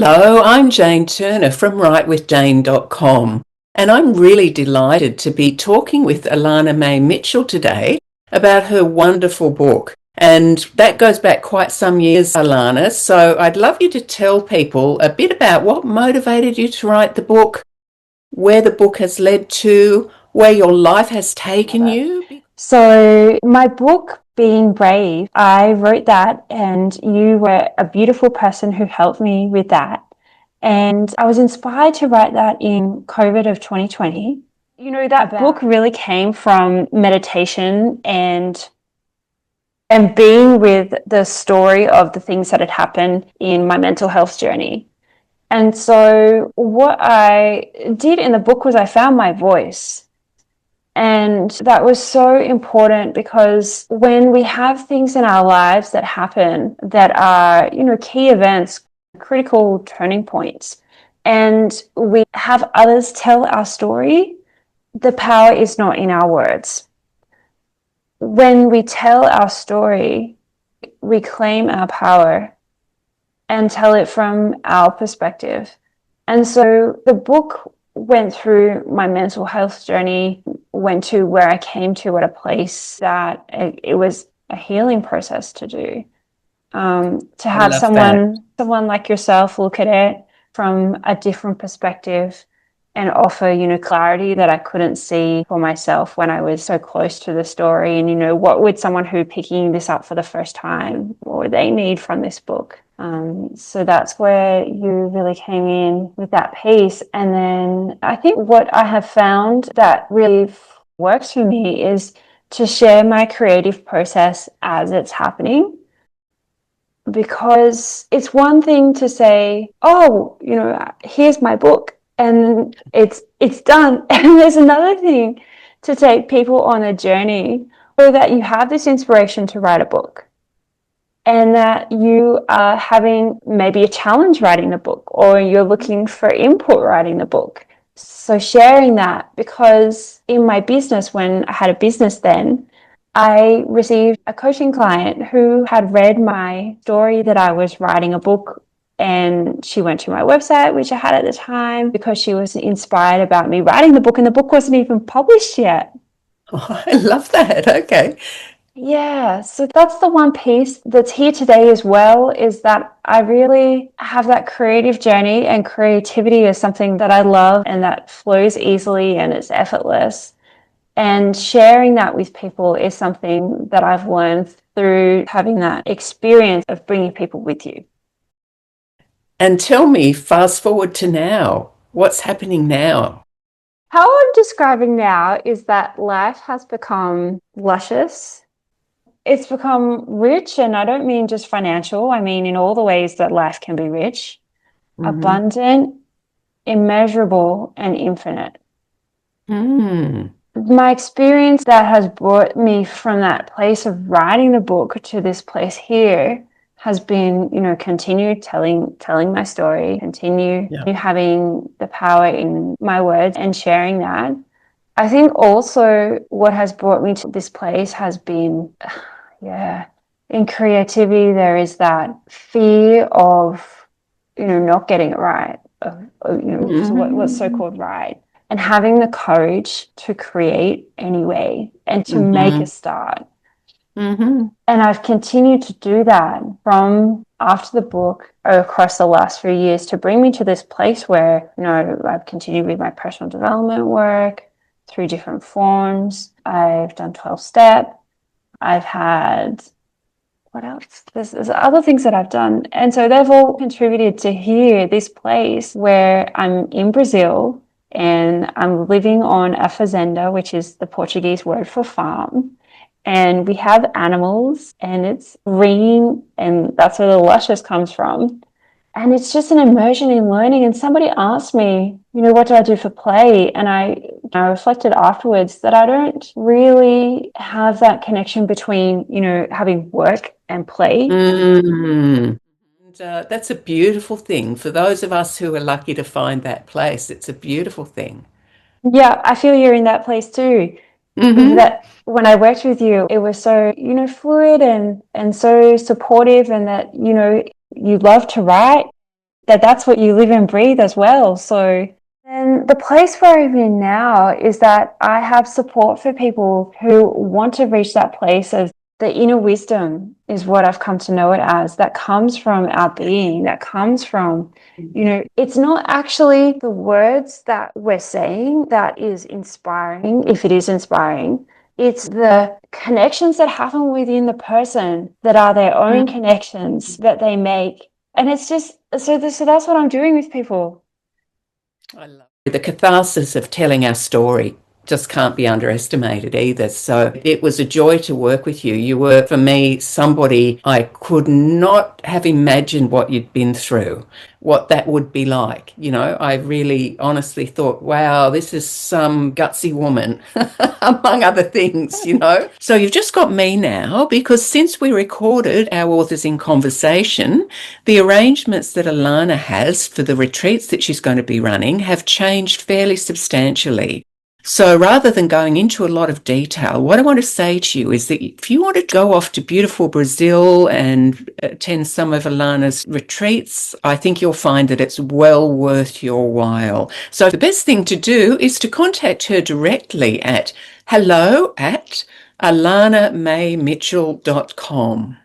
Hello, I'm Jane Turner from writewithjane.com, and I'm really delighted to be talking with Alana Mai Mitchell today about her wonderful book. And that goes back quite some years, Alana, so I'd love you to tell people a bit about what motivated you to write the book, where the book has led to, where your life has taken you. So my book, Being Brave, I wrote that and you were a beautiful person who helped me with that. And I was inspired to write that in COVID of 2020. You know, that book really came from meditation and being with the story of the things that had happened in my mental health journey. And so what I did in the book was I found my voice. And that was so important because when we have things in our lives that happen that are, key events, critical turning points, and we have others tell our story, the power is not in our words. When we tell our story, we claim our power and tell it from our perspective. And so the book went through my mental health journey, went to where I came to at a place that it was a healing process to do. To have someone like yourself look at it from a different perspective and offer, clarity that I couldn't see for myself when I was so close to the story. And, what would someone who picking this up for the first time, what would they need from this book? So that's where you really came in with that piece. And then I think what I have found that really works for me is to share my creative process as it's happening. Because it's one thing to say, oh, here's my book and it's done. And there's another thing to take people on a journey so that you have this inspiration to write a book and that you are having maybe a challenge writing the book or you're looking for input writing the book. So sharing that, because in my business, when I had a business then, I received a coaching client who had read my story that I was writing a book, and she went to my website, which I had at the time, because she was inspired about me writing the book, and the book wasn't even published yet. Oh, I love that. Okay. Yeah, so that's the one piece that's here today as well, is that I really have that creative journey, and creativity is something that I love and that flows easily and it's effortless. And sharing that with people is something that I've learned through having that experience of bringing people with you. And tell me, fast forward to now, what's happening now? How I'm describing now is that life has become luscious. It's become rich, and I don't mean just financial. I mean in all the ways that life can be rich, abundant, immeasurable, and infinite. Mm. My experience that has brought me from that place of writing the book to this place here has been, continue telling my story, continue having the power in my words and sharing that. I think also what has brought me to this place has been, in creativity, there is that fear of, not getting it right, so what's so-called right. And having the courage to create anyway and to make a start. And I've continued to do that from after the book across the last few years to bring me to this place where, I've continued with my personal development work through different forms. I've done 12-step. I've had, what else? There's other things that I've done. And so they've all contributed to here, this place where I'm in Brazil, and I'm living on a fazenda, which is the Portuguese word for farm. And we have animals, and it's green, and that's where the luscious comes from. And it's just an immersion in learning. And somebody asked me, what do I do for play? And I reflected afterwards that I don't really have that connection between, having work and play. That's a beautiful thing. For those of us who are lucky to find that place, it's a beautiful thing. Yeah, I feel you're in that place too. That when I worked with you, it was so, fluid and so supportive, and that, you love to write. that's what you live and breathe as well. So, and the place where I'm in now is that I have support for people who want to reach that place of the inner wisdom, is what I've come to know it as, that comes from our being, that comes from, it's not actually the words that we're saying that is inspiring, if it is inspiring. It's the connections that happen within the person that are their own connections that they make. And it's just, so that's what I'm doing with people. I love it. The catharsis of telling our story just can't be underestimated either. So it was a joy to work with you. You were, for me, somebody I could not have imagined what you'd been through, what that would be like. I really honestly thought, wow, this is some gutsy woman, among other things. So you've just got me now, because since we recorded our Authors in Conversation, the arrangements that Alana has for the retreats that she's going to be running have changed fairly substantially. So rather than going into a lot of detail, what I want to say to you is that if you want to go off to beautiful Brazil and attend some of Alana's retreats, I think you'll find that it's well worth your while. So the best thing to do is to contact her directly at hello@alanamaimitchell.com.